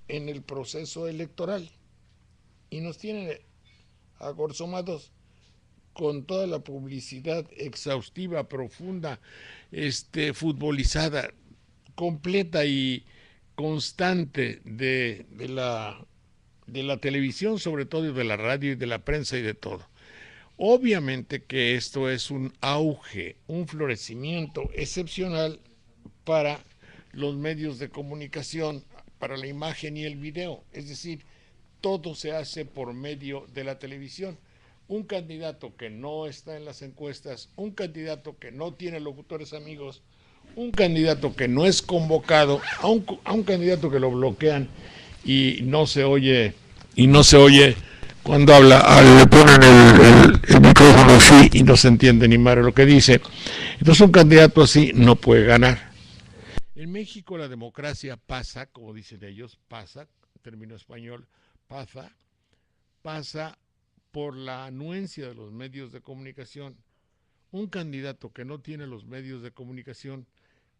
en el proceso electoral y nos tienen agorzomados con toda la publicidad exhaustiva, profunda, futbolizada, completa y constante de la televisión, sobre todo, y de la radio y de la prensa y de todo. Obviamente que esto es un auge, un florecimiento excepcional para los medios de comunicación, para la imagen y el video. Es decir, todo se hace por medio de la televisión. Un candidato que no está en las encuestas, un candidato que no tiene locutores amigos, un candidato que no es convocado, a un candidato que lo bloquean y no se oye cuando habla, le ponen el micrófono así y no se entiende ni madre lo que dice. Entonces un candidato así no puede ganar. En México la democracia pasa, como dicen ellos, pasa, término español, pasa por la anuencia de los medios de comunicación. Un candidato que no tiene los medios de comunicación,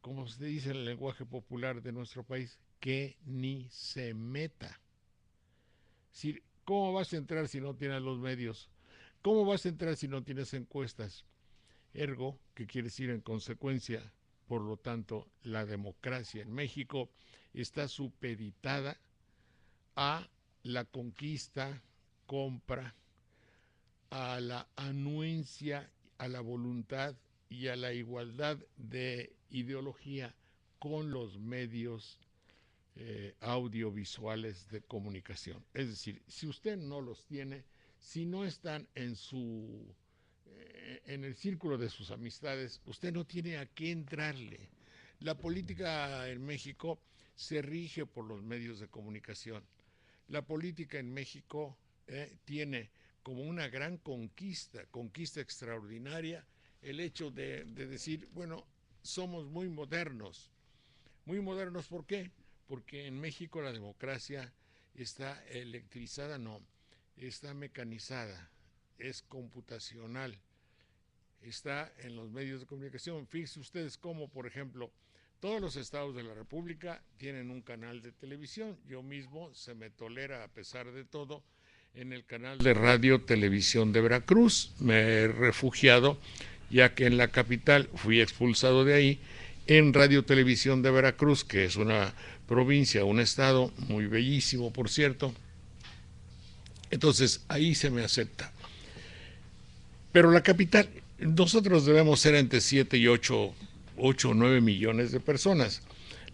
como se dice en el lenguaje popular de nuestro país, que ni se meta. Es decir, ¿cómo vas a entrar si no tienes los medios? ¿Cómo vas a entrar si no tienes encuestas? Ergo, que quiere decir en consecuencia, por lo tanto, la democracia en México está supeditada a la conquista, compra, a la anuencia, a la voluntad y a la igualdad de ideología con los medios audiovisuales de comunicación. Es decir, si usted no los tiene, si no están en el círculo de sus amistades, usted no tiene a qué entrarle. La política en México se rige por los medios de comunicación. La política en México tiene como una gran conquista extraordinaria, el hecho de decir, bueno, somos muy modernos. Muy modernos, ¿por qué? Porque en México la democracia está electrizada, no, está mecanizada, es computacional, está en los medios de comunicación. Fíjense ustedes cómo, por ejemplo, todos los estados de la República tienen un canal de televisión. Yo mismo se me tolera, a pesar de todo, en el canal de Radio Televisión de Veracruz. Me he refugiado, ya que en la capital fui expulsado de ahí, en Radio Televisión de Veracruz, que es una provincia, un estado muy bellísimo, por cierto. Entonces, ahí se me acepta. Pero la capital, nosotros debemos ser entre 7 y 8 o 9 millones de personas.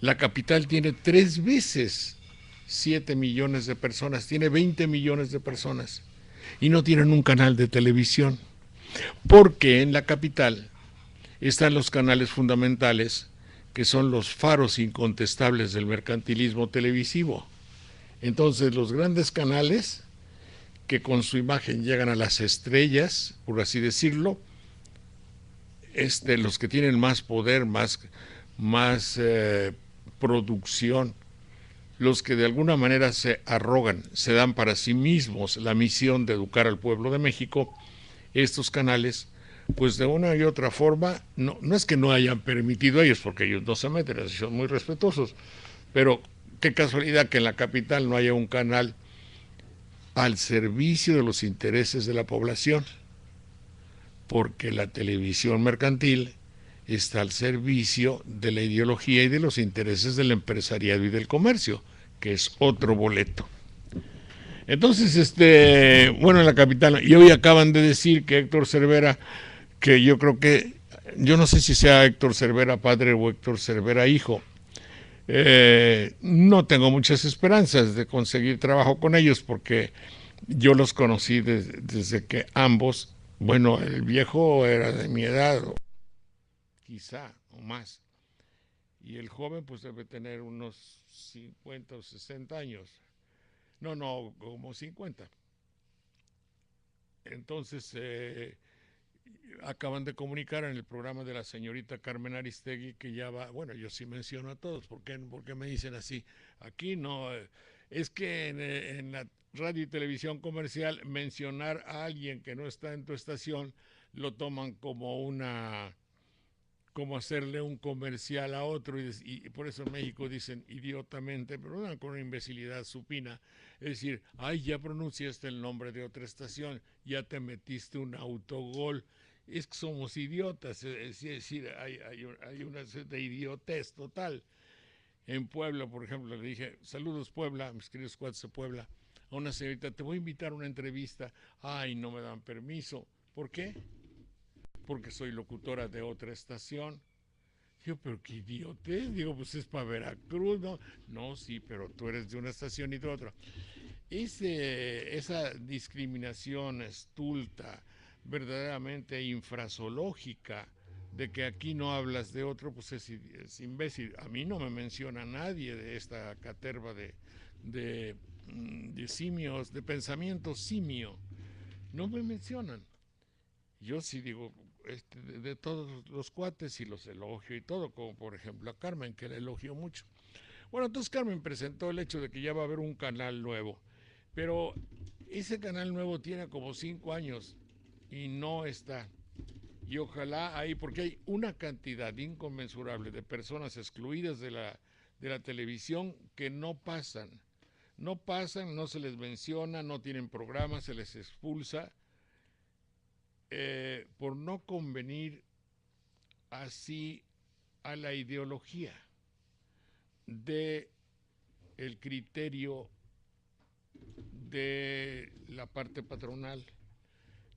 La capital tiene 3 veces 7 millones de personas, tiene 20 millones de personas y no tienen un canal de televisión, porque en la capital están los canales fundamentales que son los faros incontestables del mercantilismo televisivo. Entonces los grandes canales que con su imagen llegan a las estrellas, por así decirlo, los que tienen más poder, más producción, los que de alguna manera se arrogan, se dan para sí mismos la misión de educar al pueblo de México, estos canales, pues de una y otra forma, no es que no hayan permitido a ellos, porque ellos no se meten, son muy respetuosos, pero qué casualidad que en la capital no haya un canal al servicio de los intereses de la población, porque la televisión mercantil está al servicio de la ideología y de los intereses del empresariado y del comercio, que es otro boleto. Entonces, bueno, en la capital, y hoy acaban de decir que Héctor Cervera, que yo creo que, yo no sé si sea Héctor Cervera padre o Héctor Cervera hijo, no tengo muchas esperanzas de conseguir trabajo con ellos porque yo los conocí desde que ambos, bueno, el viejo era de mi edad, quizá, o más, y el joven pues debe tener unos 50 o 60 años. No, no, como 50. Entonces, acaban de comunicar en el programa de la señorita Carmen Aristegui que ya va, bueno, yo sí menciono a todos, ¿por qué me dicen así? Aquí no, es que en la radio y televisión comercial mencionar a alguien que no está en tu estación lo toman como como hacerle un comercial a otro, y por eso en México dicen idiotamente, pero no, con una imbecilidad supina, es decir, ay, ya pronunciaste el nombre de otra estación, ya te metiste un autogol, es que somos idiotas, es decir, hay una de idiotez total. En Puebla, por ejemplo, le dije, saludos Puebla, mis queridos cuates de Puebla, a una señorita, te voy a invitar a una entrevista, ay, no me dan permiso, ¿por qué? Porque soy locutora de otra estación. Digo, pero qué idiotez, digo, pues es para Veracruz, ¿no? No, sí, pero tú eres de una estación y de otra. Esa discriminación estulta, verdaderamente infrazoológica, de que aquí no hablas de otro, pues es imbécil. A mí no me menciona nadie de esta caterva de simios, de pensamiento simio. No me mencionan. Yo sí digo, de todos los cuates y los elogio y todo, como por ejemplo a Carmen, que la elogio mucho. Bueno, entonces Carmen presentó el hecho de que ya va a haber un canal nuevo, pero ese canal nuevo tiene como 5 años y no está. Y ojalá ahí, porque hay una cantidad inconmensurable de personas excluidas de la televisión que no pasan. No pasan, no se les menciona, no tienen programa, se les expulsa por no convenir así a la ideología de el criterio de la parte patronal.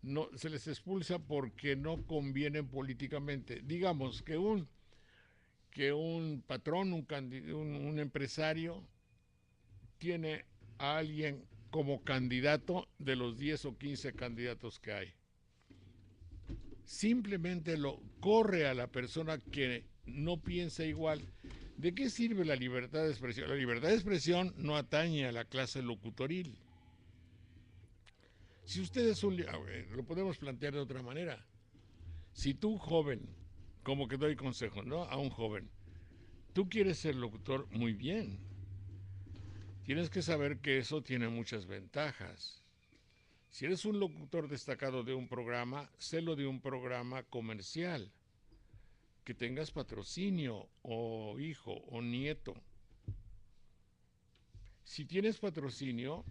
No, se les expulsa porque no convienen políticamente. Digamos que un patrón, un empresario, tiene a alguien como candidato de los 10 o 15 candidatos que hay. Simplemente lo corre a la persona que no piensa igual. ¿De qué sirve la libertad de expresión? La libertad de expresión no atañe a la clase locutoril. Si usted es un... lo podemos plantear de otra manera. Si tú, joven, como que doy consejos, ¿no? A un joven, tú quieres ser locutor, muy bien. Tienes que saber que eso tiene muchas ventajas. Si eres un locutor destacado de un programa, sélo de un programa comercial. Que tengas patrocinio, o hijo, o nieto. Si tienes patrocinio,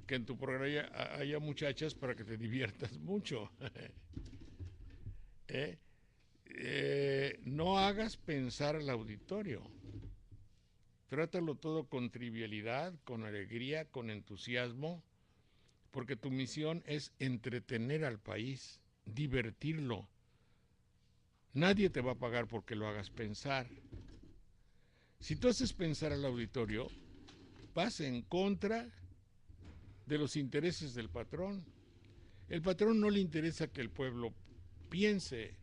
que en tu programa haya muchachas para que te diviertas mucho. No hagas pensar al auditorio. Trátalo todo con trivialidad, con alegría, con entusiasmo, porque tu misión es entretener al país, divertirlo. Nadie te va a pagar porque lo hagas pensar. Si tú haces pensar al auditorio, vas en contra de los intereses del patrón. El patrón no le interesa que el pueblo piense,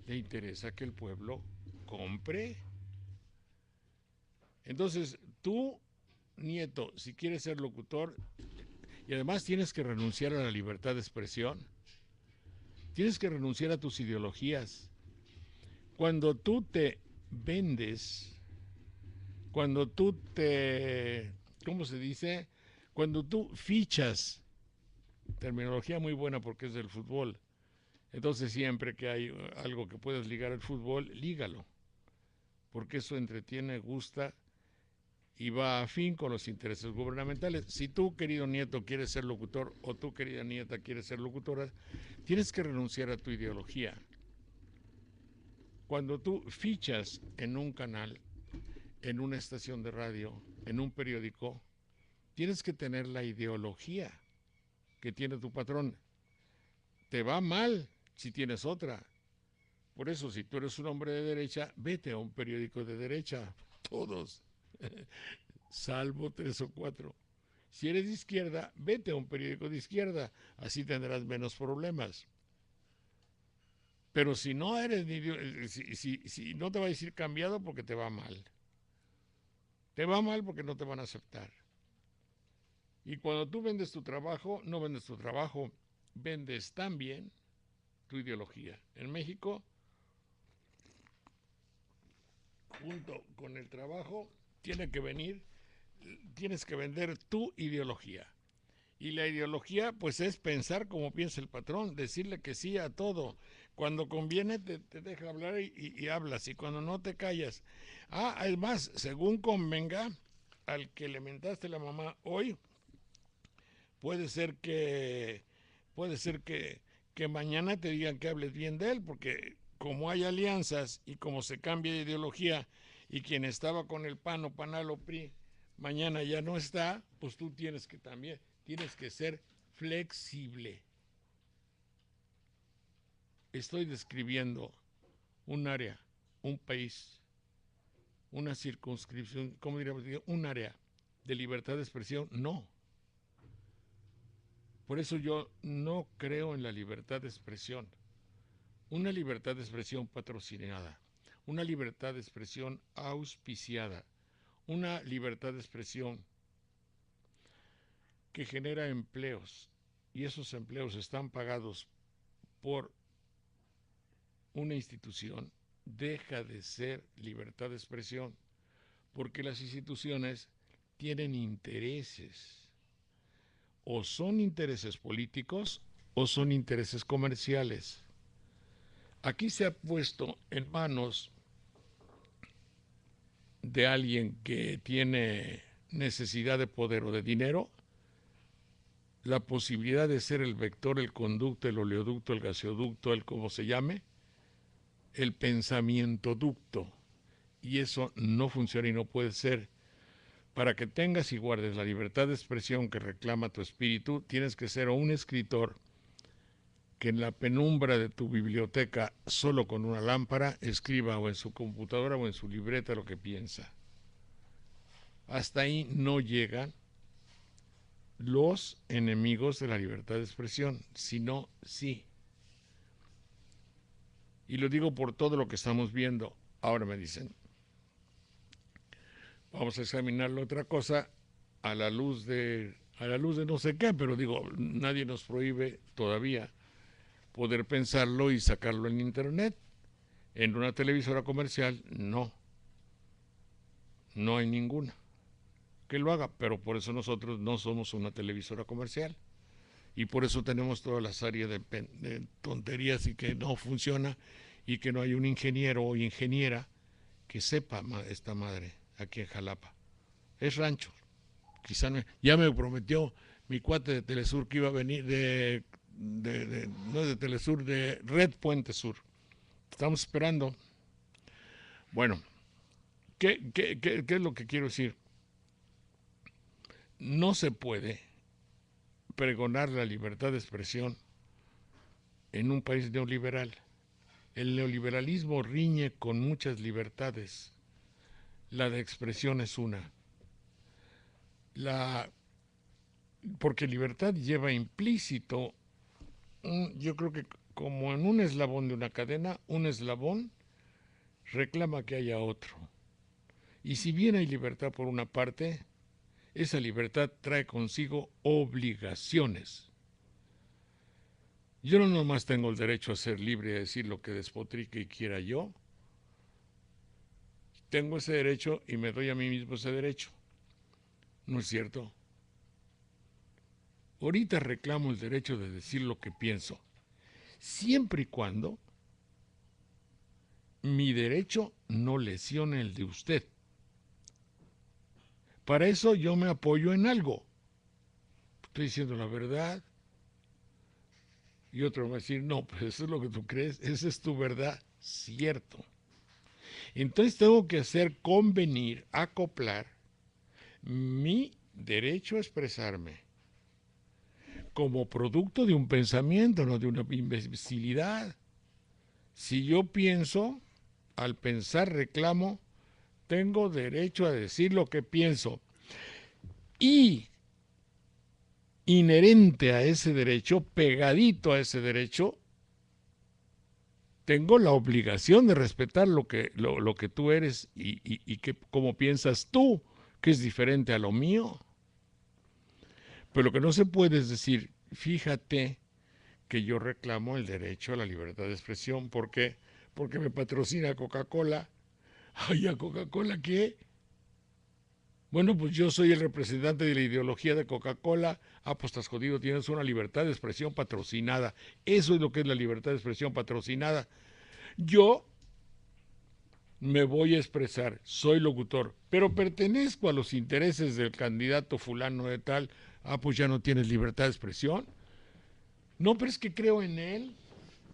le interesa que el pueblo compre. Entonces, tú, nieto, si quieres ser locutor, y además tienes que renunciar a la libertad de expresión, tienes que renunciar a tus ideologías. Cuando tú te vendes, cuando tú te, ¿cómo se dice? Cuando tú fichas, terminología muy buena porque es del fútbol, entonces siempre que hay algo que puedas ligar al fútbol, lígalo, porque eso entretiene, gusta y va a fin con los intereses gubernamentales. Si tú, querido nieto, quieres ser locutor o tú, querida nieta, quieres ser locutora, tienes que renunciar a tu ideología. Cuando tú fichas en un canal, en una estación de radio, en un periódico, tienes que tener la ideología que tiene tu patrón. Te va mal si tienes otra. Por eso, si tú eres un hombre de derecha, vete a un periódico de derecha. Todos. Salvo 3 o 4. Si eres de izquierda, vete a un periódico de izquierda. Así tendrás menos problemas. Pero si no eres si no te va a decir cambiado porque te va mal. Te va mal porque no te van a aceptar. Y cuando tú vendes tu trabajo, no vendes tu trabajo, vendes también tu ideología. En México, junto con el trabajo, tienes que vender tu ideología. Y la ideología, pues, es pensar como piensa el patrón, decirle que sí a todo, Cuando conviene te deja hablar y hablas, y cuando no te callas. Además, según convenga, al que le mentaste la mamá hoy, puede ser que, puede ser que mañana te digan que hables bien de él, porque como hay alianzas y como se cambia de ideología y quien estaba con el PAN o PANAL o PRI, mañana ya no está, pues tú tienes que también, tienes que ser flexible. Estoy describiendo un área, un país, una circunscripción, ¿cómo diríamos? Un área de libertad de expresión, no. Por eso yo no creo en la libertad de expresión. Una libertad de expresión patrocinada, una libertad de expresión auspiciada, una libertad de expresión que genera empleos y esos empleos están pagados por una institución, deja de ser libertad de expresión, porque las instituciones tienen intereses. O son intereses políticos o son intereses comerciales. Aquí se ha puesto en manos de alguien que tiene necesidad de poder o de dinero la posibilidad de ser el vector, el conducto, el oleoducto, el gaseoducto, el como se llame, el pensamiento ducto. Y eso no funciona y no puede ser. Para que tengas y guardes la libertad de expresión que reclama tu espíritu, tienes que ser un escritor que en la penumbra de tu biblioteca, solo con una lámpara, escriba o en su computadora o en su libreta lo que piensa. Hasta ahí no llegan los enemigos de la libertad de expresión, sino sí. Y lo digo por todo lo que estamos viendo. Ahora me dicen, vamos a examinar la otra cosa a la luz de no sé qué, pero digo, nadie nos prohíbe todavía poder pensarlo y sacarlo en internet. En una televisora comercial, no hay ninguna que lo haga, pero por eso nosotros no somos una televisora comercial y por eso tenemos todas las áreas de tonterías y que no funciona y que no hay un ingeniero o ingeniera que sepa esta madre aquí en Jalapa. Es rancho, quizá no, ya me prometió mi cuate de Telesur que iba a venir no de Telesur, de Red Puente Sur. Estamos esperando. Bueno, ¿qué es lo que quiero decir? No se puede pregonar la libertad de expresión en un país neoliberal. El neoliberalismo riñe con muchas libertades. La de expresión es una. Porque libertad lleva implícito, yo creo que como en un eslabón de una cadena, un eslabón reclama que haya otro. Y si bien hay libertad por una parte, esa libertad trae consigo obligaciones. Yo no nomás tengo el derecho a ser libre y a decir lo que despotrique y quiera yo. Tengo ese derecho y me doy a mí mismo ese derecho. ¿No es cierto? Ahorita reclamo el derecho de decir lo que pienso, siempre y cuando mi derecho no lesione el de usted. Para eso yo me apoyo en algo. Estoy diciendo la verdad. Y otro va a decir, no, pues eso es lo que tú crees, esa es tu verdad. Cierto. Entonces tengo que hacer convenir, acoplar mi derecho a expresarme como producto de un pensamiento, no de una imbecilidad. Si yo pienso, al pensar reclamo, tengo derecho a decir lo que pienso. Y inherente a ese derecho, pegadito a ese derecho, tengo la obligación de respetar lo que tú eres y que cómo piensas tú, que es diferente a lo mío. Pero lo que no se puede es decir, fíjate que yo reclamo el derecho a la libertad de expresión. ¿Por qué? Porque me patrocina Coca-Cola. Ay, ¿a Coca-Cola qué? Bueno, pues yo soy el representante de la ideología de Coca-Cola. Ah, pues estás jodido, tienes una libertad de expresión patrocinada. Eso es lo que es la libertad de expresión patrocinada. Yo me voy a expresar, soy locutor, pero pertenezco a los intereses del candidato fulano de tal. Ah, pues ya no tienes libertad de expresión. No, pero es que creo en él.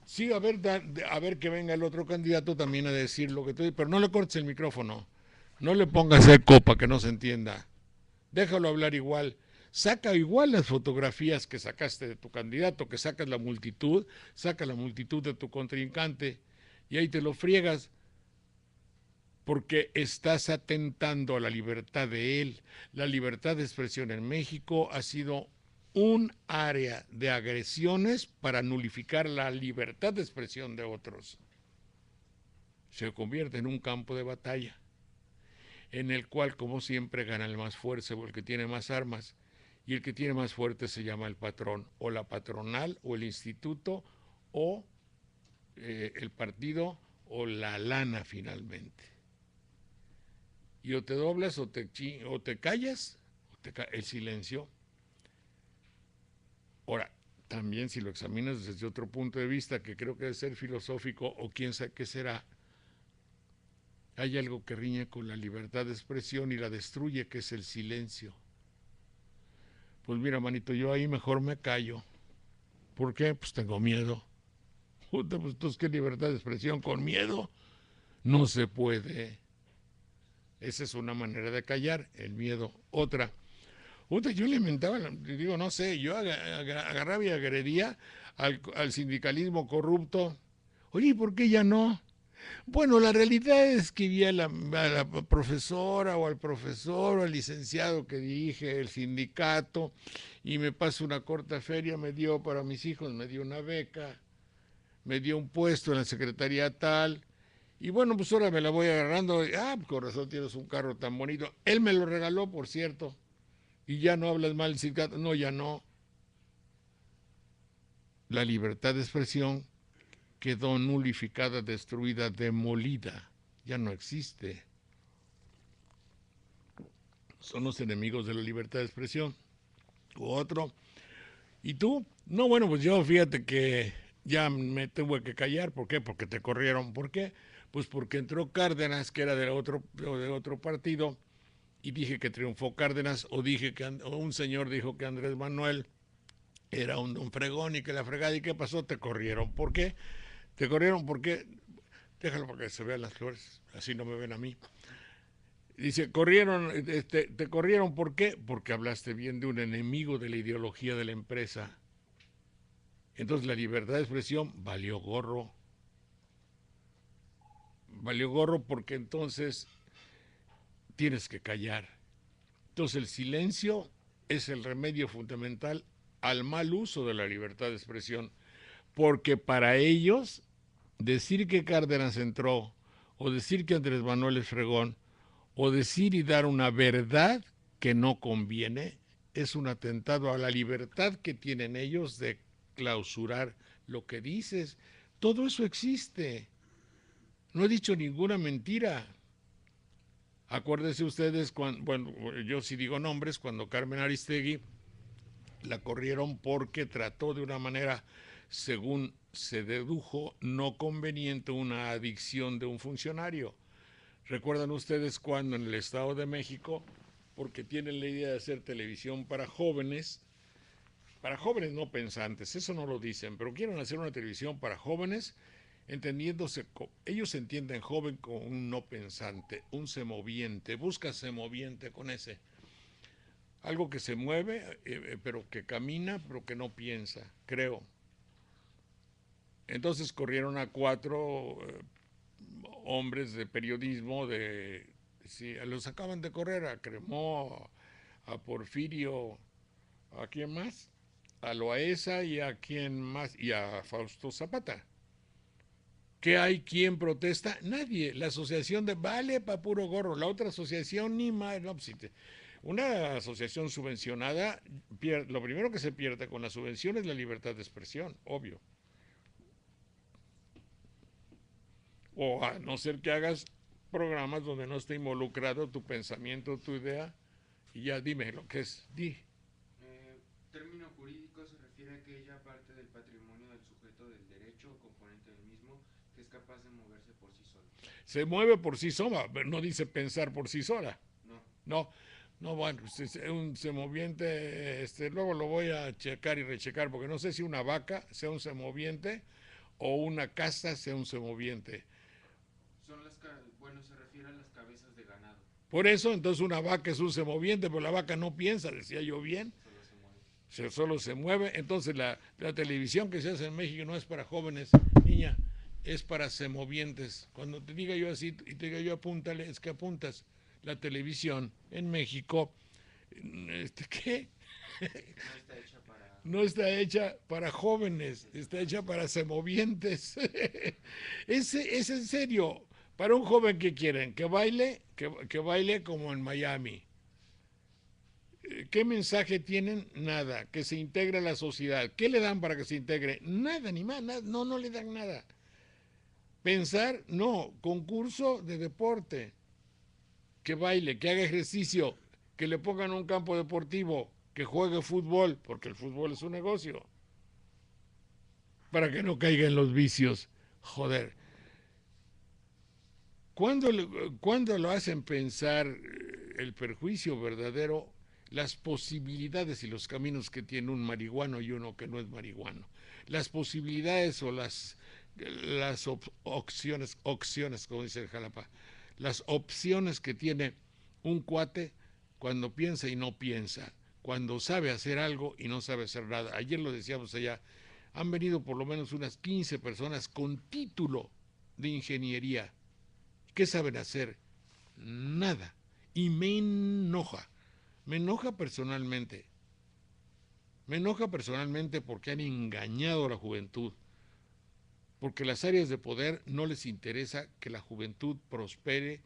Sí, a ver que venga el otro candidato también a decir lo que tú dices, pero no le cortes el micrófono. No le pongas eco para que no se entienda. Déjalo hablar igual. Saca igual las fotografías que sacaste de tu candidato, que sacas la multitud, saca la multitud de tu contrincante y ahí te lo friegas porque estás atentando a la libertad de él. La libertad de expresión en México ha sido un área de agresiones para nulificar la libertad de expresión de otros. Se convierte en un campo de batalla, en el cual, como siempre, gana el más fuerte o el que tiene más armas, y el que tiene más fuerte se llama el patrón, o la patronal, o el instituto, o el partido, o la lana finalmente. Y o te doblas, o te callas, el silencio. Ahora, también si lo examinas desde otro punto de vista, que creo que debe ser filosófico, o quién sabe qué será, hay algo que riñe con la libertad de expresión y la destruye, que es el silencio. Pues mira, manito, yo ahí mejor me callo. ¿Por qué? Pues tengo miedo. Puta, pues entonces, ¿qué libertad de expresión con miedo? No se puede. Esa es una manera de callar, el miedo. Otra. Puta, yo lamentaba, digo, no sé, yo agarraba y agredía al sindicalismo corrupto. Oye, ¿por qué ya no? Bueno, la realidad es que vi a la profesora o al profesor o al licenciado que dirige el sindicato y me pasó una corta feria, me dio para mis hijos, me dio una beca, me dio un puesto en la secretaría tal. Y bueno, pues ahora me la voy agarrando. Ah, pues con razón tienes un carro tan bonito. Él me lo regaló, por cierto. Y ya no hablas mal del sindicato. No, ya no. La libertad de expresión quedó nulificada, destruida, demolida. Ya no existe. Son los enemigos de la libertad de expresión. Otro. ¿Y tú? No, bueno, pues yo fíjate que ya me tuve que callar. ¿Por qué? Porque te corrieron. ¿Por qué? Pues porque entró Cárdenas, que era de otro partido, y dije que triunfó Cárdenas, o dije que o un señor dijo que Andrés Manuel era un fregón y que la fregada. ¿Y qué pasó? Te corrieron. ¿Por qué? Te corrieron porque, déjalo para que se vean las flores, así no me ven a mí. Dice, te corrieron, ¿por qué? Porque hablaste bien de un enemigo de la ideología de la empresa. Entonces la libertad de expresión valió gorro. Valió gorro porque entonces tienes que callar. Entonces el silencio es el remedio fundamental al mal uso de la libertad de expresión. Porque para ellos, decir que Cárdenas entró, o decir que Andrés Manuel es fregón, o decir y dar una verdad que no conviene, es un atentado a la libertad que tienen ellos de clausurar lo que dices. Todo eso existe. No he dicho ninguna mentira. Acuérdense ustedes, bueno, yo sí digo nombres, cuando Carmen Aristegui la corrieron porque trató de una manera, según se dedujo, no conveniente una adicción de un funcionario. ¿Recuerdan ustedes cuando en el Estado de México, porque tienen la idea de hacer televisión para jóvenes no pensantes, eso no lo dicen, pero quieren hacer una televisión para jóvenes, entendiéndose, ellos entienden joven como un no pensante, un semoviente, busca semoviente con ese, algo que se mueve, pero que camina, pero que no piensa, creo. Entonces corrieron a 4 hombres de periodismo, sí, los acaban de correr, a Cremó, a Porfirio, ¿a quién más? A Loaesa y a quién más, y a Fausto Zapata. ¿Qué hay? ¿Quién protesta? Nadie. La asociación de vale pa' puro gorro. La otra asociación ni más. No, pues, una asociación subvencionada, lo primero que se pierde con la subvención es la libertad de expresión, obvio. O a no ser que hagas programas donde no esté involucrado tu pensamiento, tu idea, Y ya dime lo que es. Término jurídico se refiere a aquella parte del patrimonio del sujeto del derecho o componente del mismo que es capaz de moverse por sí solo. Se mueve por sí sola, pero no dice pensar por sí sola. No. No, no, bueno, es un semoviente, luego lo voy a checar y rechecar, porque no sé si una vaca sea un semoviente o una casa sea un semoviente. Bueno, se refiere a las cabezas de ganado. Por eso, entonces una vaca es un semoviente, pero la vaca no piensa, decía yo bien, Solo se mueve. solo se mueve. Entonces la televisión que se hace en México no es para jóvenes, niña, es para semovientes. Cuando te diga yo así y te diga yo apúntale, es que apuntas. La televisión en México, ¿qué? No está hecha para... No está hecha para jóvenes, está hecha para semovientes. Es en serio. Para un joven que quieren, que baile, que baile como en Miami. ¿Qué mensaje tienen? Nada. Que se integre a la sociedad. ¿Qué le dan para que se integre? Nada, ni más, nada. No, no le dan nada. Pensar, no. Concurso de deporte. Que baile, que haga ejercicio, que le pongan un campo deportivo, que juegue fútbol, porque el fútbol es un negocio. Para que no caiga en los vicios. Joder. ¿Cuándo lo hacen pensar el perjuicio verdadero, las posibilidades y los caminos que tiene un marihuano y uno que no es marihuano? Las posibilidades o las opciones, como dice el Jalapa, las opciones que tiene un cuate cuando piensa y no piensa, cuando sabe hacer algo y no sabe hacer nada. Ayer lo decíamos allá, han venido por lo menos unas 15 personas con título de ingeniería. ¿Qué saben hacer? Nada. Y me enoja personalmente. Me enoja personalmente porque han engañado a la juventud, porque las áreas de poder no les interesa que la juventud prospere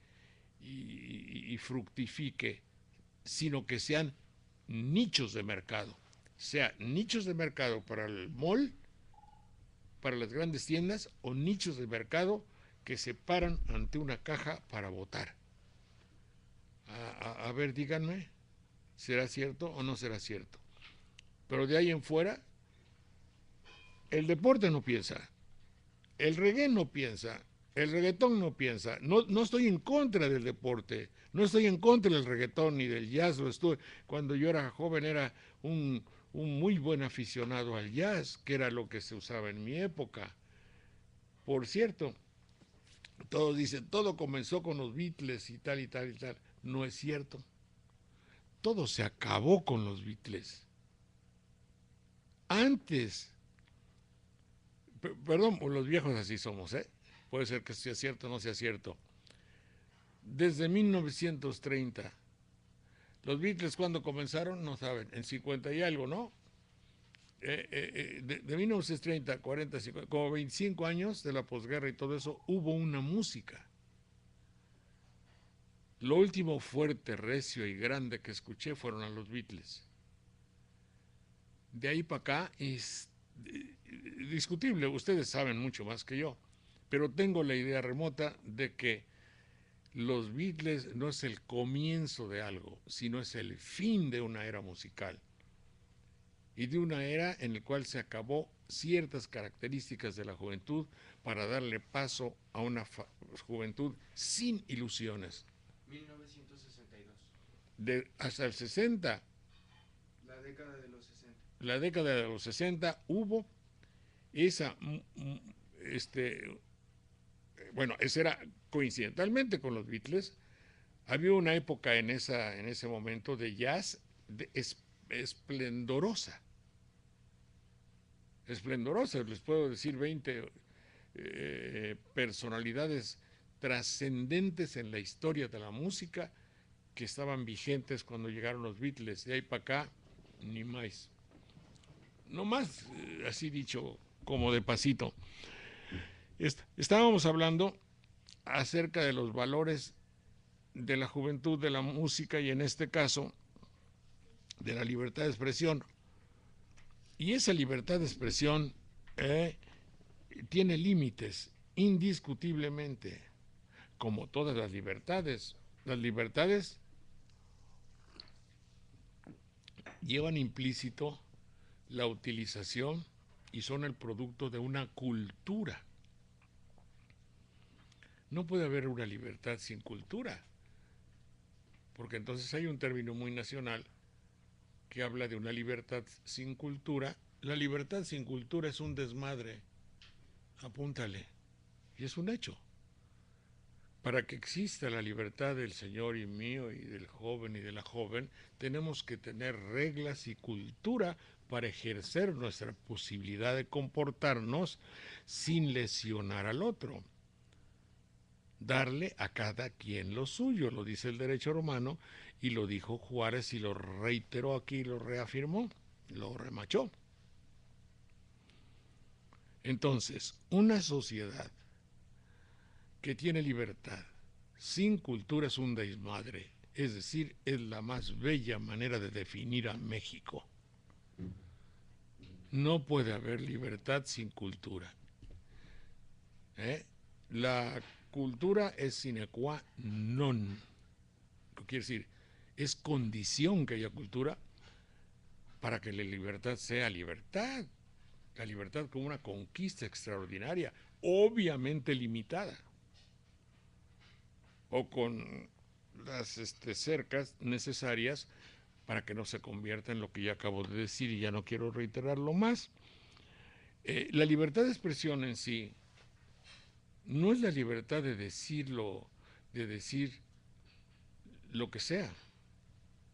y fructifique, sino que sean nichos de mercado. Sea nichos de mercado para el mall, para las grandes tiendas, o nichos de mercado que se paran ante una caja para votar. A ver, díganme, ¿será cierto o no será cierto? Pero de ahí en fuera, el deporte no piensa, el reggae no piensa, el reggaetón no piensa. No, no estoy en contra del deporte, no estoy en contra del reggaetón ni del jazz. Lo estuve. Cuando yo era joven era un muy buen aficionado al jazz, que era lo que se usaba en mi época. Por cierto, todos dicen, todo comenzó con los Beatles y tal y tal y tal. No es cierto. Todo se acabó con los Beatles. Antes, perdón, los viejos así somos, ¿eh? Puede ser que sea cierto o no sea cierto. Desde 1930, los Beatles cuando comenzaron, no saben, en 50 y algo, ¿no? De 1930, 40, 50, como 25 años de la posguerra y todo eso, hubo una música. Lo último fuerte, recio y grande que escuché fueron a los Beatles. De ahí para acá es discutible, ustedes saben mucho más que yo, pero tengo la idea remota de que los Beatles no es el comienzo de algo, sino es el fin de una era musical y de una era en la cual se acabó ciertas características de la juventud para darle paso a una juventud sin ilusiones. 1962. Hasta el 60. La década de los 60. La década de los 60 hubo esa, bueno, esa era coincidentalmente con los Beatles. Había una época en ese momento de jazz esplendorosa. Esplendorosa, les puedo decir 20 personalidades trascendentes en la historia de la música que estaban vigentes cuando llegaron los Beatles. De ahí para acá, ni más. No más, así dicho, como de pasito. Estábamos hablando acerca de los valores de la juventud, de la música y en este caso de la libertad de expresión. Y esa libertad de expresión tiene límites, indiscutiblemente, como todas las libertades. Las libertades llevan implícito la utilización y son el producto de una cultura. No puede haber una libertad sin cultura, porque entonces hay un término muy nacional que habla de una libertad sin cultura. La libertad sin cultura es un desmadre, apúntale, y es un hecho. Para que exista la libertad del señor y mío y del joven y de la joven, tenemos que tener reglas y cultura para ejercer nuestra posibilidad de comportarnos sin lesionar al otro. Darle a cada quien lo suyo, lo dice el derecho romano y lo dijo Juárez y lo reiteró aquí, lo reafirmó, lo remachó. Entonces, una sociedad que tiene libertad sin cultura es un desmadre, es decir, es la más bella manera de definir a México. No puede haber libertad sin cultura. La cultura es sine qua non. Quiere decir, es condición que haya cultura para que la libertad sea libertad. La libertad como una conquista extraordinaria, obviamente limitada, o con las cercas necesarias para que no se convierta en lo que ya acabo de decir y ya no quiero reiterarlo más. La libertad de expresión en sí no es la libertad de decir lo que sea,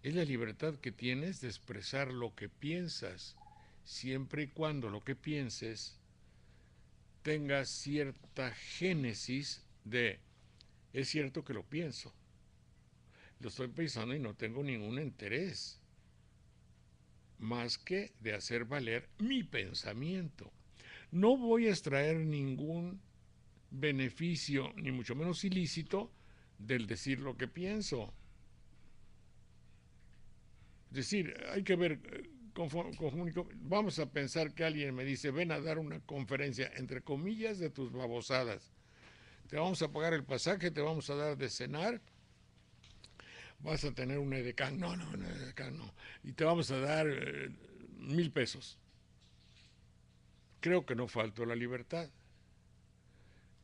es la libertad que tienes de expresar lo que piensas, siempre y cuando lo que pienses tenga cierta génesis de, es cierto que lo pienso, lo estoy pensando y no tengo ningún interés más que de hacer valer mi pensamiento. No voy a extraer ningún beneficio, ni mucho menos ilícito, del decir lo que pienso. Es decir, hay que ver, vamos a pensar que alguien me dice, ven a dar una conferencia, entre comillas, de tus babosadas. Te vamos a pagar el pasaje, te vamos a dar de cenar, vas a tener un edecán, no, edecán no, y te vamos a dar 1,000 pesos. Creo que no faltó la libertad.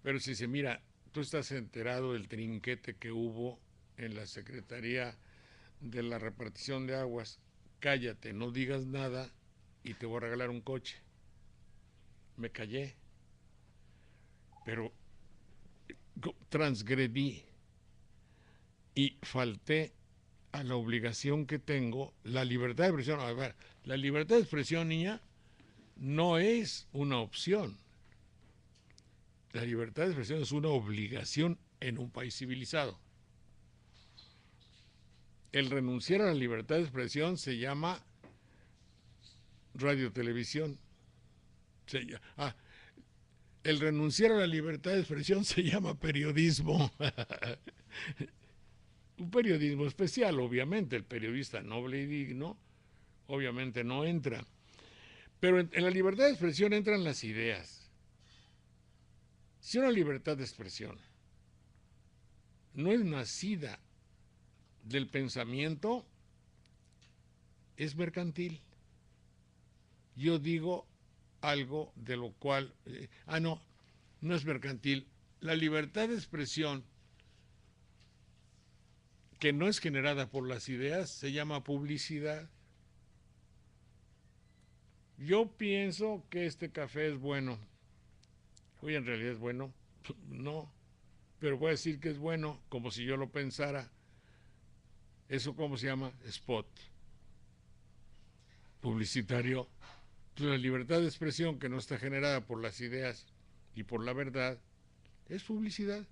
Pero si se mira, tú estás enterado del trinquete que hubo en la Secretaría de la Repartición de Aguas, cállate, no digas nada y te voy a regalar un coche. Me callé, pero transgredí y falté a la obligación que tengo, la libertad de expresión. A ver, la libertad de expresión, niña, no es una opción. La libertad de expresión es una obligación en un país civilizado. El renunciar a la libertad de expresión se llama radiotelevisión. El renunciar a la libertad de expresión se llama periodismo. Un periodismo especial, obviamente. El periodista noble y digno, obviamente no entra. Pero en la libertad de expresión entran las ideas. Si una libertad de expresión no es nacida del pensamiento, es mercantil. Yo digo algo de lo cual, no es mercantil. La libertad de expresión que no es generada por las ideas se llama publicidad. Yo pienso que este café es bueno. Oye, en realidad es bueno. No, pero voy a decir que es bueno como si yo lo pensara. ¿Eso cómo se llama? Spot publicitario. Pues la libertad de expresión que no está generada por las ideas y por la verdad es publicidad.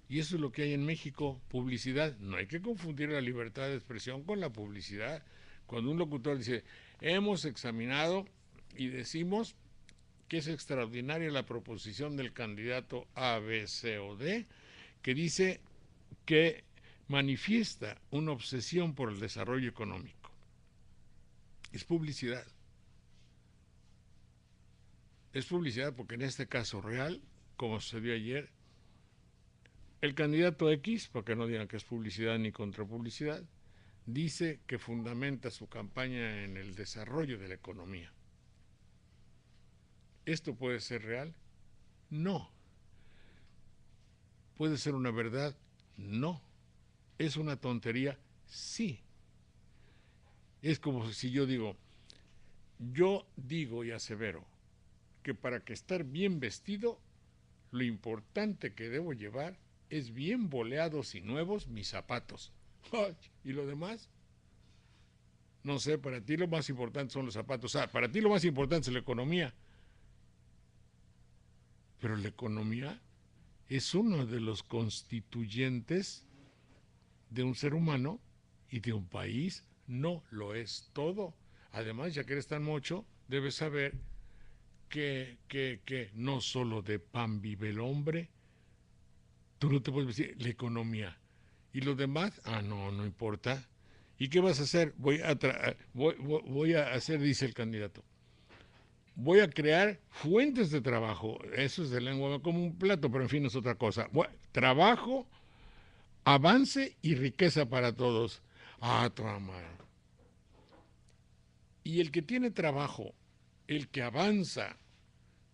Y eso es lo que hay en México, publicidad. No hay que confundir la libertad de expresión con la publicidad. Cuando un locutor dice, hemos examinado y decimos que es extraordinaria la proposición del candidato A, B, C o D, que dice que manifiesta una obsesión por el desarrollo económico. Es publicidad. Es publicidad porque en este caso real, como sucedió ayer, el candidato X, porque no digan que es publicidad ni contrapublicidad, dice que fundamenta su campaña en el desarrollo de la economía. ¿Esto puede ser real? No. ¿Puede ser una verdad? No. ¿Es una tontería? Sí. Es como si yo digo y asevero que para que estar bien vestido, lo importante que debo llevar es bien boleados y nuevos mis zapatos. ¿Y lo demás? No sé, para ti lo más importante son los zapatos. Para ti lo más importante es la economía. Pero la economía es uno de los constituyentes de un ser humano y de un país. No lo es todo. Además, ya que eres tan mocho, debes saber que no solo de pan vive el hombre. Tú no te puedes decir la economía. ¿Y lo demás? No importa. ¿Y qué vas a hacer? Voy a hacer, dice el candidato. Voy a crear fuentes de trabajo. Eso es de lengua como un plato, pero en fin es otra cosa. Trabajo, avance y riqueza para todos. Trama. Y el que tiene trabajo, el que avanza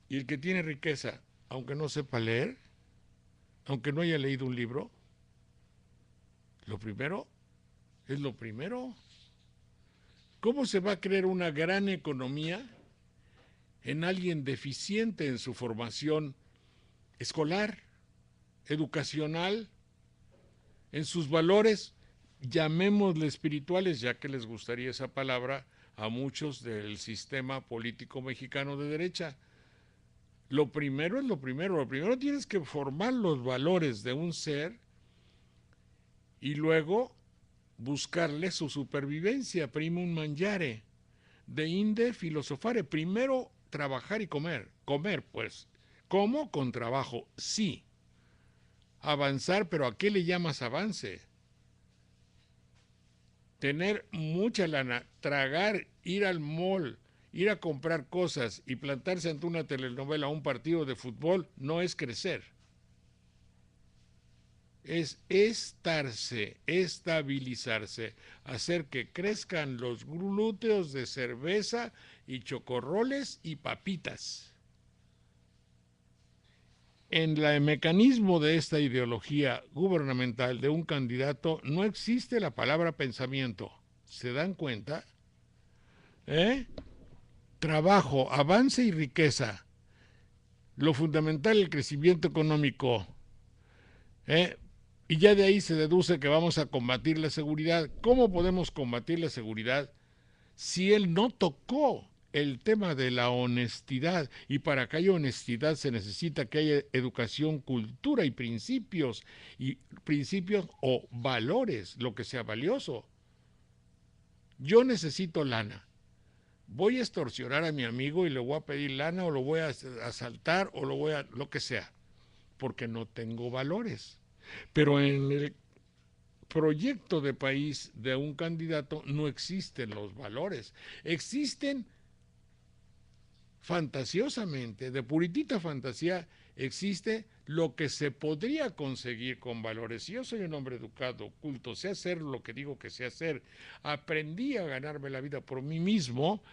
y el que tiene riqueza, aunque no sepa leer, aunque no haya leído un libro, lo primero es lo primero. ¿Cómo se va a crear una gran economía en alguien deficiente en su formación escolar, educacional, en sus valores, llamémosle espirituales, ya que les gustaría esa palabra a muchos del sistema político mexicano de derecha? Lo primero es lo primero tienes que formar los valores de un ser y luego buscarle su supervivencia, primum mangiare, de inde filosofare, primero trabajar y comer, pues, ¿cómo? Con trabajo, sí, avanzar, pero ¿a qué le llamas avance? Tener mucha lana, tragar, ir al mall, ir a comprar cosas y plantarse ante una telenovela o un partido de fútbol no es crecer. Es estarse, estabilizarse, hacer que crezcan los glúteos de cerveza y chocorroles y papitas. En el mecanismo de esta ideología gubernamental de un candidato no existe la palabra pensamiento. ¿Se dan cuenta? Trabajo, avance y riqueza. Lo fundamental, el crecimiento económico. Y ya de ahí se deduce que vamos a combatir la seguridad. ¿Cómo podemos combatir la seguridad si él no tocó el tema de la honestidad? Y para que haya honestidad se necesita que haya educación, cultura y principios o valores, lo que sea valioso. Yo necesito lana. Voy a extorsionar a mi amigo y le voy a pedir lana o lo voy a asaltar o lo que sea, porque no tengo valores. Pero en el proyecto de país de un candidato no existen los valores. Existen fantasiosamente, de puritita fantasía, existe lo que se podría conseguir con valores. Si yo soy un hombre educado, culto, sé hacer lo que digo que sé hacer, aprendí a ganarme la vida por mí mismo,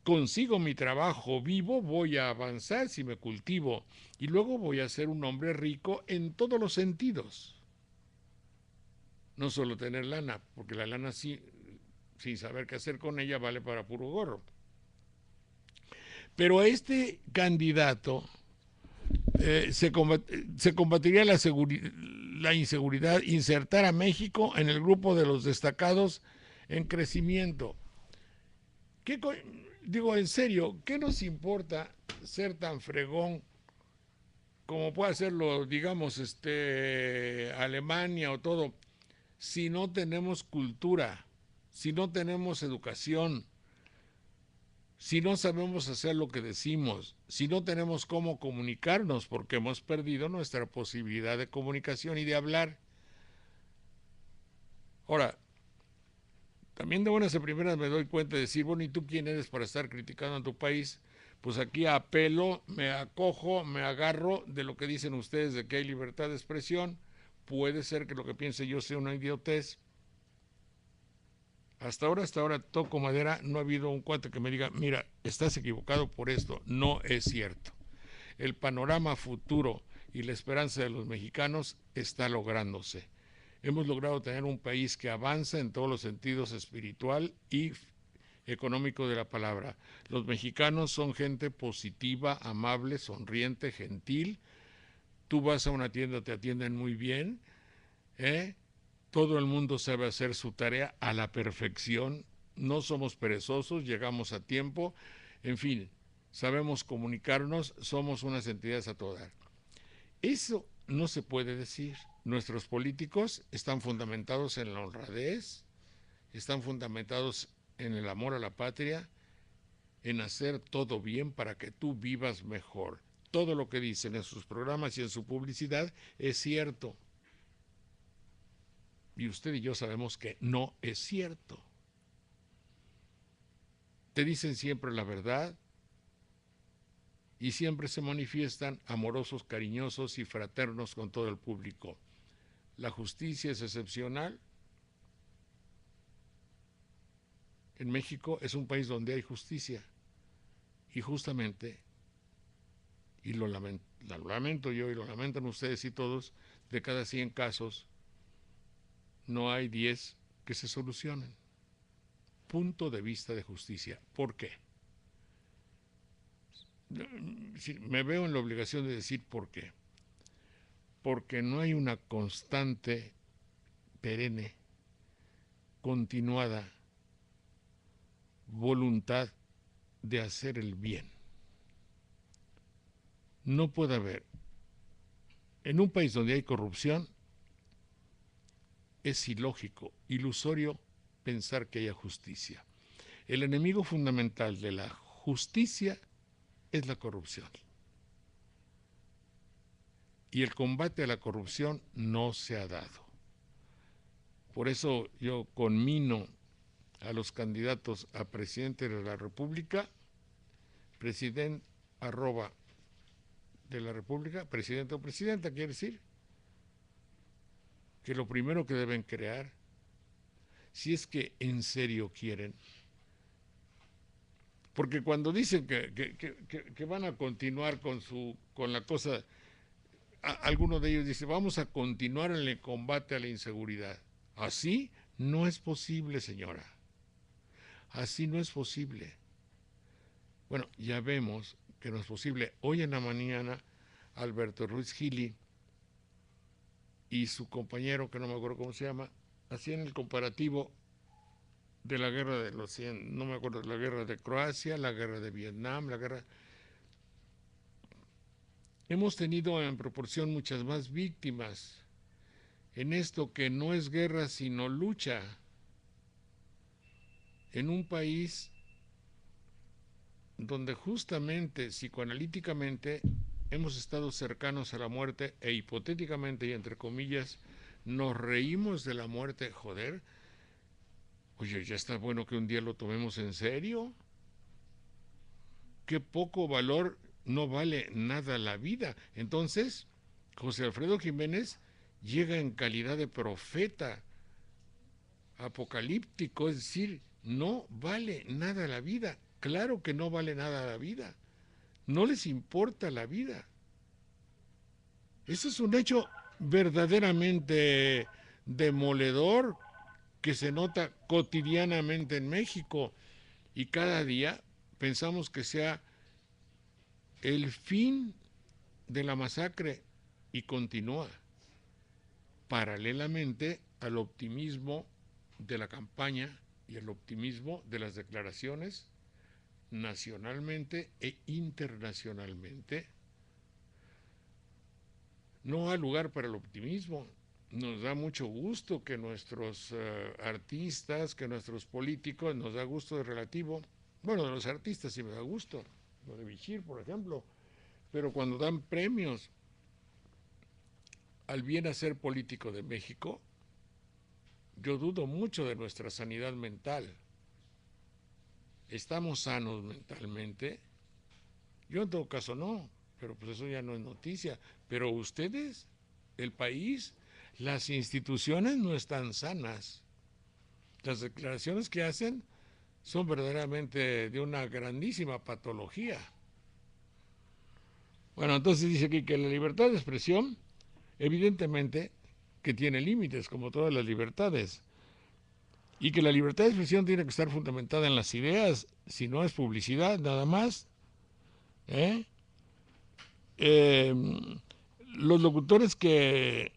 consigo mi trabajo vivo, voy a avanzar si me cultivo y luego voy a ser un hombre rico en todos los sentidos. No solo tener lana, porque la lana sí, sin saber qué hacer con ella vale para puro gorro. Pero a este candidato se combatiría la inseguridad, insertar a México en el grupo de los destacados en crecimiento. Digo, en serio, ¿qué nos importa ser tan fregón como puede hacerlo, digamos, Alemania o todo, si no tenemos cultura, si no tenemos educación, si no sabemos hacer lo que decimos, si no tenemos cómo comunicarnos, porque hemos perdido nuestra posibilidad de comunicación y de hablar? Ahora, también de buenas a primeras me doy cuenta de decir, bueno, ¿y tú quién eres para estar criticando a tu país? Pues aquí apelo, me acojo, me agarro de lo que dicen ustedes de que hay libertad de expresión. Puede ser que lo que piense yo sea una idiotez, Hasta ahora, toco madera, no ha habido un cuate que me diga, mira, estás equivocado por esto. No es cierto. El panorama futuro y la esperanza de los mexicanos está lográndose. Hemos logrado tener un país que avanza en todos los sentidos espiritual y económico de la palabra. Los mexicanos son gente positiva, amable, sonriente, gentil. Tú vas a una tienda, te atienden muy bien, ¿eh? Todo el mundo sabe hacer su tarea a la perfección, no somos perezosos, llegamos a tiempo, en fin, sabemos comunicarnos, somos unas entidades a todo dar. Eso no se puede decir. Nuestros políticos están fundamentados en la honradez, están fundamentados en el amor a la patria, en hacer todo bien para que tú vivas mejor. Todo lo que dicen en sus programas y en su publicidad es cierto. Y usted y yo sabemos que no es cierto. Te dicen siempre la verdad y siempre se manifiestan amorosos, cariñosos y fraternos con todo el público. La justicia es excepcional. En México es un país donde hay justicia y justamente, y lo lamento yo y lo lamentan ustedes y todos, de cada 100 casos no hay 10 que se solucionen. Punto de vista de justicia. ¿Por qué? Me veo en la obligación de decir por qué. Porque no hay una constante, perenne, continuada voluntad de hacer el bien. No puede haber. En un país donde hay corrupción, es ilógico, ilusorio pensar que haya justicia. El enemigo fundamental de la justicia es la corrupción. Y el combate a la corrupción no se ha dado. Por eso yo conmino a los candidatos a presidente de la República, presidente arroba de la República, presidente o presidenta, quiere decir, que lo primero que deben crear, si es que en serio quieren, porque cuando dicen que van a continuar con la cosa, alguno de ellos dice, vamos a continuar en el combate a la inseguridad. Así no es posible, señora. Así no es posible. Bueno, ya vemos que no es posible. Hoy en la mañana, Alberto Ruiz Gili y su compañero, que no me acuerdo cómo se llama, hacían el comparativo de la guerra de los 100, no me acuerdo, la guerra de Croacia, la guerra de Vietnam, la guerra... Hemos tenido en proporción muchas más víctimas en esto que no es guerra sino lucha, en un país donde justamente psicoanalíticamente hemos estado cercanos a la muerte e hipotéticamente y entre comillas nos reímos de la muerte. Joder, oye, ya está bueno que un día lo tomemos en serio. Qué poco valor, no vale nada la vida. Entonces, José Alfredo Jiménez llega en calidad de profeta apocalíptico, es decir, no vale nada la vida. Claro que no vale nada la vida. No les importa la vida. Eso es un hecho verdaderamente demoledor que se nota cotidianamente en México y cada día pensamos que sea el fin de la masacre y continúa paralelamente al optimismo de la campaña y al optimismo de las declaraciones nacionalmente e internacionalmente. No hay lugar para el optimismo. Nos da mucho gusto que nuestros artistas, que nuestros políticos, nos da gusto de relativo. Bueno, de los artistas sí me da gusto, lo de Bichir, por ejemplo, pero cuando dan premios al bien hacer político de México, yo dudo mucho de nuestra sanidad mental. ¿Estamos sanos mentalmente? Yo en todo caso no, pero pues eso ya no es noticia. Pero ustedes, el país, las instituciones no están sanas. Las declaraciones que hacen son verdaderamente de una grandísima patología. Bueno, entonces dice aquí que la libertad de expresión, evidentemente, que tiene límites, como todas las libertades, y que la libertad de expresión tiene que estar fundamentada en las ideas, si no es publicidad, nada más. Los locutores que...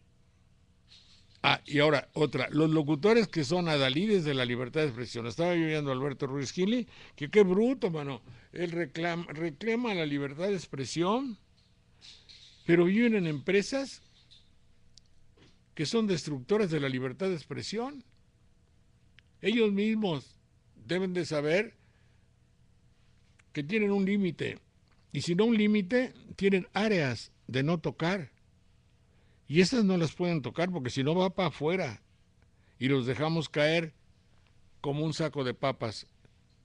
y ahora, otra, los locutores que son adalides de la libertad de expresión. Estaba yo viendo a Alberto Ruiz Gili, que qué bruto, mano. Él reclama la libertad de expresión, pero viven en empresas que son destructoras de la libertad de expresión. Ellos mismos deben de saber que tienen un límite, y si no un límite, tienen áreas de no tocar, y esas no las pueden tocar porque si no va para afuera, y los dejamos caer como un saco de papas.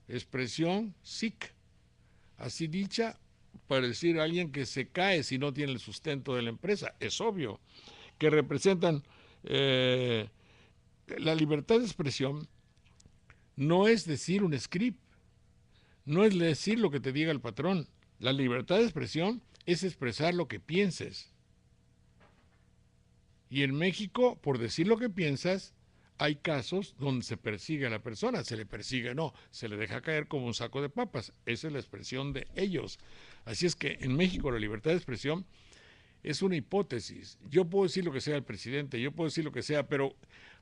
Expresión SIC, así dicha, para decir a alguien que se cae si no tiene el sustento de la empresa. Es obvio que representan la libertad de expresión. No es decir un script, no es decir lo que te diga el patrón. La libertad de expresión es expresar lo que pienses. Y en México, por decir lo que piensas, hay casos donde se persigue a la persona. Se le persigue, no, se le deja caer como un saco de papas. Esa es la expresión de ellos. Así es que en México la libertad de expresión es una hipótesis. Yo puedo decir lo que sea el presidente, yo puedo decir lo que sea, pero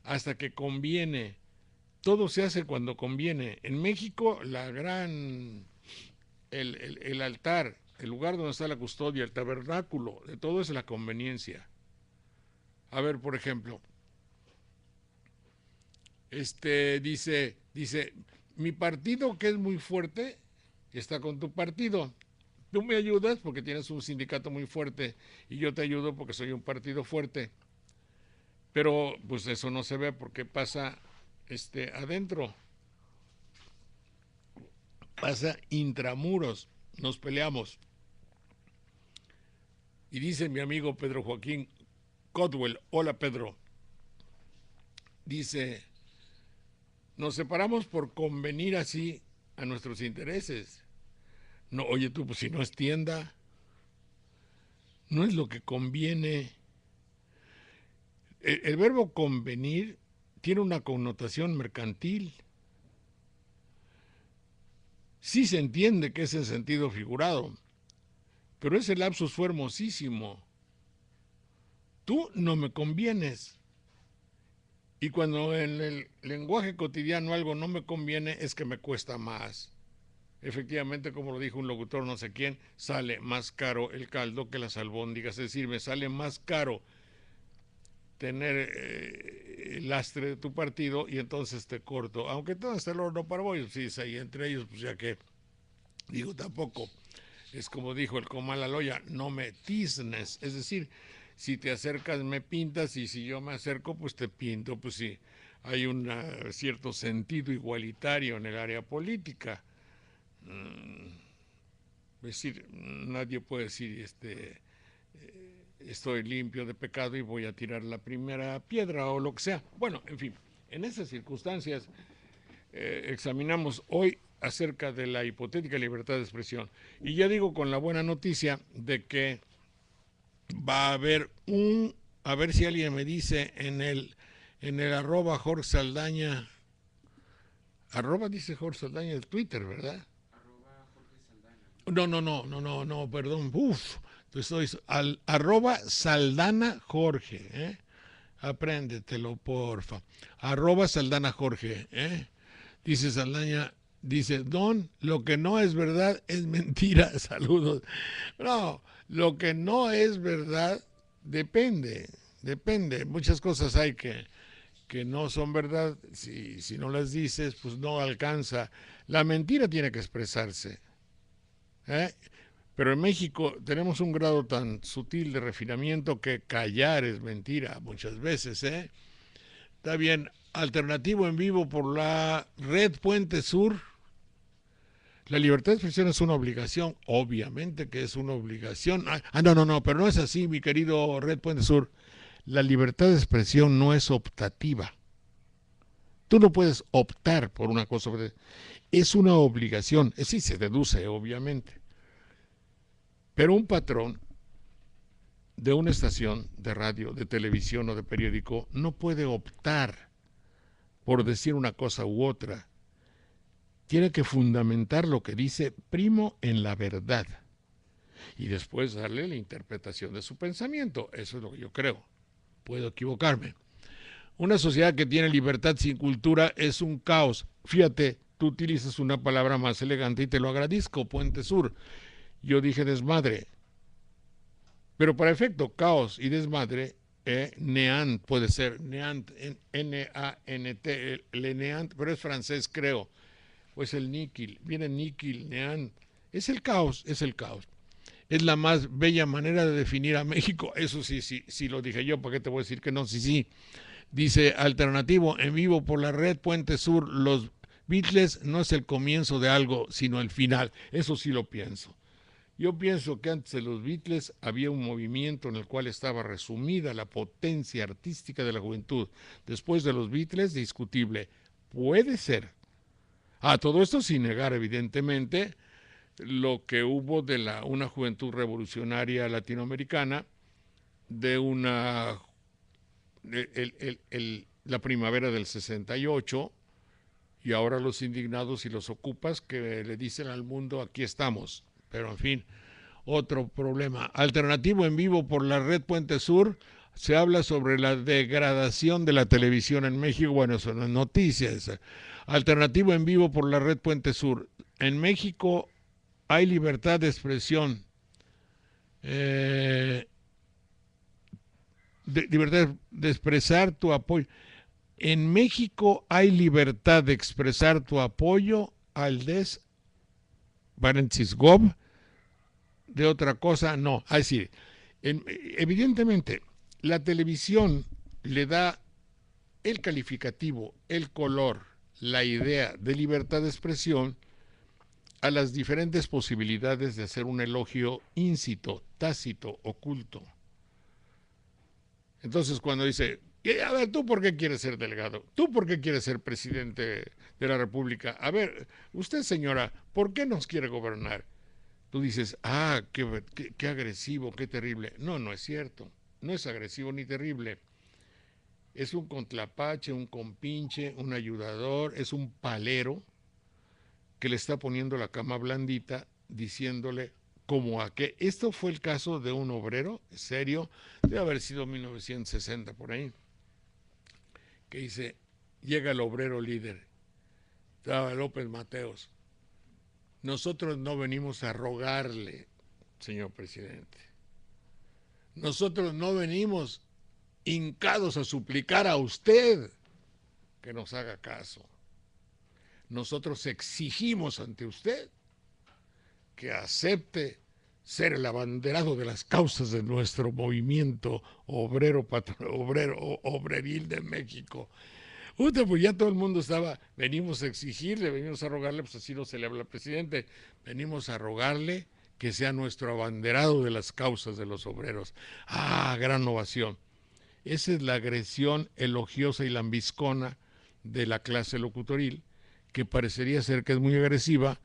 hasta que conviene. Todo se hace cuando conviene. En México, el altar, el lugar donde está la custodia, el tabernáculo, de todo es la conveniencia. A ver, por ejemplo, dice, mi partido, que es muy fuerte, está con tu partido. Tú me ayudas porque tienes un sindicato muy fuerte y yo te ayudo porque soy un partido fuerte. Pero pues eso no se ve porque pasa adentro, pasa intramuros, nos peleamos. Y dice mi amigo Pedro Joaquín Codwell, hola Pedro, dice, nos separamos por convenir así a nuestros intereses. No, oye tú, pues si no es tienda, no es lo que conviene. El verbo convenir tiene una connotación mercantil. Sí se entiende que es en sentido figurado, pero ese lapsus fue hermosísimo. Tú no me convienes. Y cuando en el lenguaje cotidiano algo no me conviene, es que me cuesta más. Efectivamente, como lo dijo un locutor no sé quién, sale más caro el caldo que las albóndigas. Es decir, me sale más caro tener el lastre de tu partido y entonces te corto. Aunque todo está el horno para bollos, sí, y entre ellos, pues ya que, digo, tampoco es como dijo el Comalaloya, no me tiznes. Es decir, si te acercas me pintas y si yo me acerco pues te pinto. Pues sí, hay un cierto sentido igualitario en el área política. Es decir, nadie puede decir estoy limpio de pecado y voy a tirar la primera piedra o lo que sea. Bueno, en fin, en esas circunstancias examinamos hoy acerca de la hipotética libertad de expresión. Y ya digo con la buena noticia de que va a haber a ver si alguien me dice en el arroba Jorge Saldaña, arroba dice Jorge Saldaña de Twitter, ¿verdad? Arroba Jorge Saldaña. No, perdón, entonces arroba Saldana Jorge, apréndetelo porfa, arroba Saldana Jorge, dice Saldaña, dice, Don, lo que no es verdad es mentira, saludos. No, lo que no es verdad depende, muchas cosas hay que no son verdad, si no las dices, pues no alcanza. La mentira tiene que expresarse, pero en México tenemos un grado tan sutil de refinamiento que callar es mentira muchas veces, Está bien, alternativo en vivo por la red Puente Sur. La libertad de expresión es una obligación, obviamente que es una obligación. No, pero no es así, mi querido Red Puente Sur. La libertad de expresión no es optativa. Tú no puedes optar por una cosa, es una obligación, sí se deduce obviamente, pero un patrón de una estación de radio, de televisión o de periódico no puede optar por decir una cosa u otra. Tiene que fundamentar lo que dice primo en la verdad y después darle la interpretación de su pensamiento. Eso es lo que yo creo. Puedo equivocarme. Una sociedad que tiene libertad sin cultura es un caos. Fíjate, tú utilizas una palabra más elegante y te lo agradezco, Puente Sur. Yo dije desmadre. Pero para efecto, caos y desmadre, neant puede ser, neant, N-A-N-T, el neant, pero es francés, creo. Pues el níquil, viene níquil, neant. Es el caos, es el caos. Es la más bella manera de definir a México. Eso sí lo dije yo, ¿para qué te voy a decir que no? Sí. Dice Alternativo, en vivo por la red Puente Sur, los Beatles no es el comienzo de algo, sino el final. Eso sí lo pienso. Yo pienso que antes de los Beatles había un movimiento en el cual estaba resumida la potencia artística de la juventud. Después de los Beatles, discutible. Puede ser. Todo esto sin negar, evidentemente, lo que hubo de una juventud revolucionaria latinoamericana, de la primavera del 68, y ahora los indignados y los ocupas que le dicen al mundo, aquí estamos. Pero en fin, otro problema. Alternativo en vivo por la red Puente Sur, se habla sobre la degradación de la televisión en México. Bueno, son noticias. Alternativo en vivo por la red Puente Sur. En México hay libertad de expresión. Libertad de expresar tu apoyo. En México hay libertad de expresar tu apoyo al paréntesis gov, de otra cosa no. Así, evidentemente, la televisión le da el calificativo, el color, la idea de libertad de expresión a las diferentes posibilidades de hacer un elogio íncito, tácito, oculto. Entonces, cuando dice, a ver, ¿tú por qué quieres ser delegado? ¿Tú por qué quieres ser presidente de la República? A ver, usted, señora, ¿por qué nos quiere gobernar? Tú dices, qué agresivo, qué terrible. No es cierto. No es agresivo ni terrible. Es un contlapache, un compinche, un ayudador, es un palero que le está poniendo la cama blandita, diciéndole como a que esto fue el caso de un obrero serio, debe haber sido 1960 por ahí, que dice, llega el obrero líder, estaba López Mateos. Nosotros no venimos a rogarle, señor presidente. Nosotros no venimos hincados a suplicar a usted que nos haga caso. Nosotros exigimos ante usted que acepte ser el abanderado de las causas de nuestro movimiento obreril de México. Pues ya todo el mundo estaba, venimos a exigirle, venimos a rogarle, pues así no se le habla al presidente, venimos a rogarle que sea nuestro abanderado de las causas de los obreros. Gran ovación. Esa es la agresión elogiosa y lambiscona de la clase locutoril, que parecería ser que es muy agresiva,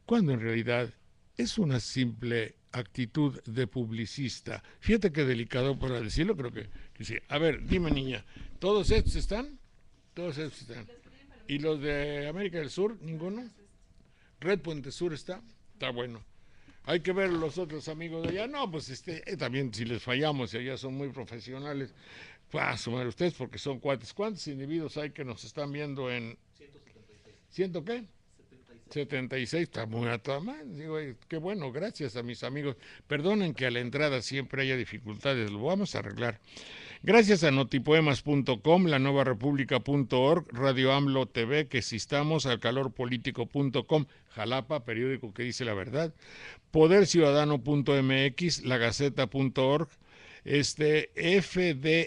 cuando en realidad es una simple actitud de publicista. Fíjate qué delicado para decirlo, creo que sí. A ver, dime, niña, ¿todos estos están? Todos estos están. ¿Y los de América del Sur? ¿Ninguno? ¿Red Puente Sur está? Está bueno. Hay que ver los otros amigos de allá. No, pues también si les fallamos y allá son muy profesionales, pues a sumar ustedes porque son cuates. ¿Cuántos individuos hay que nos están viendo en 176? ¿100 qué? 76, está muy a toda madre. Digo, qué bueno, gracias a mis amigos. Perdonen que a la entrada siempre haya dificultades, lo vamos a arreglar. Gracias a notipoemas.com, la nueva república.org, Radio AMLO TV, que existamos, alcalorpolitico.com, Jalapa, periódico que dice la verdad, poderciudadano.mx, lagaceta.org,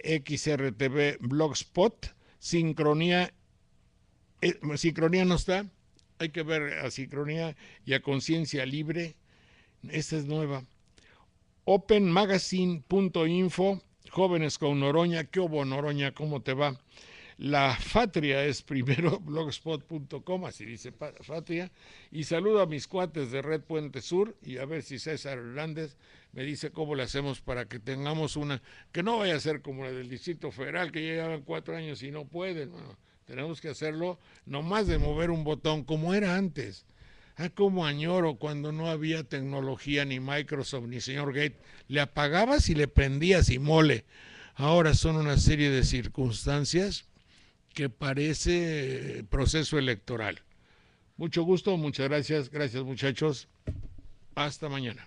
FDXRTV, Blogspot, Sincronía no está. Hay que ver a Sincronía y a Conciencia Libre. Esta es nueva. Openmagazine.info. Jóvenes con Noroña. ¿Qué hubo, Noroña? ¿Cómo te va? La Fatria es primero blogspot.com, así dice Fatria, y saludo a mis cuates de Red Puente Sur y a ver si César Hernández me dice cómo le hacemos para que tengamos una, que no vaya a ser como la del Distrito Federal, que ya llevan 4 años y no pueden. Bueno, tenemos que hacerlo nomás de mover un botón, como era antes. Ah, como añoro cuando no había tecnología, ni Microsoft, ni señor Gates. Le apagabas y le prendías y mole. Ahora son una serie de circunstancias que parece proceso electoral. Mucho gusto, muchas gracias. Gracias, muchachos. Hasta mañana.